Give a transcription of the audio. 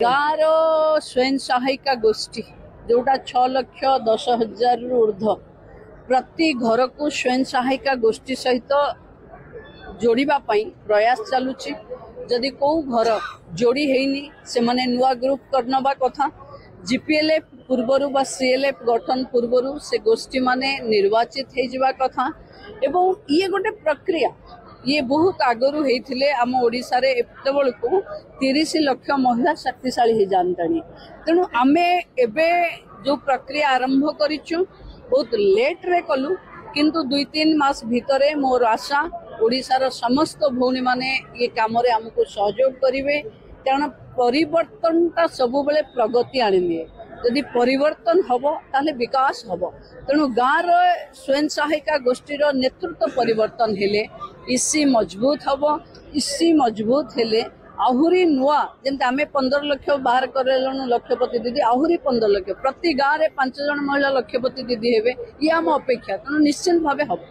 गाँव स्वयं सहायिका गोष्ठी जोटा 6,10,000 रु ऊर्ध्व प्रति घर को स्वयं सहायिका गोष्ठी सहित जोड़िबा प्रयास चलुची। जदि को घर जोड़ी हैनी से माने नुआ ग्रुप करनबा कथा जीपीएलएफ पूर्वरु बा सीएलएफ गठन पूर्वरु से गोष्ठी माने निर्वाचित हो जावा कथा एवं ये गोटे प्रक्रिया ये बहुत आगरू होते आम ओडिशा रे एत बेलू 30 लाख महिला शक्तिशाली हो जानतानी। तेणु आमे एबे जो प्रक्रिया आरंभ करिचु बहुत लेट रे कलु किंतु 2-3 मास भितरे मोर आशा ओडिशार समस्त भौणी माने ये काम रे हमको सहयोग करिवे। कारण परिवर्तनटा सब बेले प्रगति आनिदिए। यदि परिवर्तन हबो ताले विकास हबो। तेणु गाँव स्वयं सहायिका गोष्ठी नेतृत्व परिवर्तन हेले इसी मजबूत हबो। इसी मजबूत हेले आहुरी नुआ जमते आमे 15 लाख बाहर करेलनु लक्षपति दीदी आहुरी 15 लाख प्रति गाँव रे 5 जन महिला लक्षपति दीदी हेबे ये आम अपेक्षा। तेणु निश्चित भावे हबो।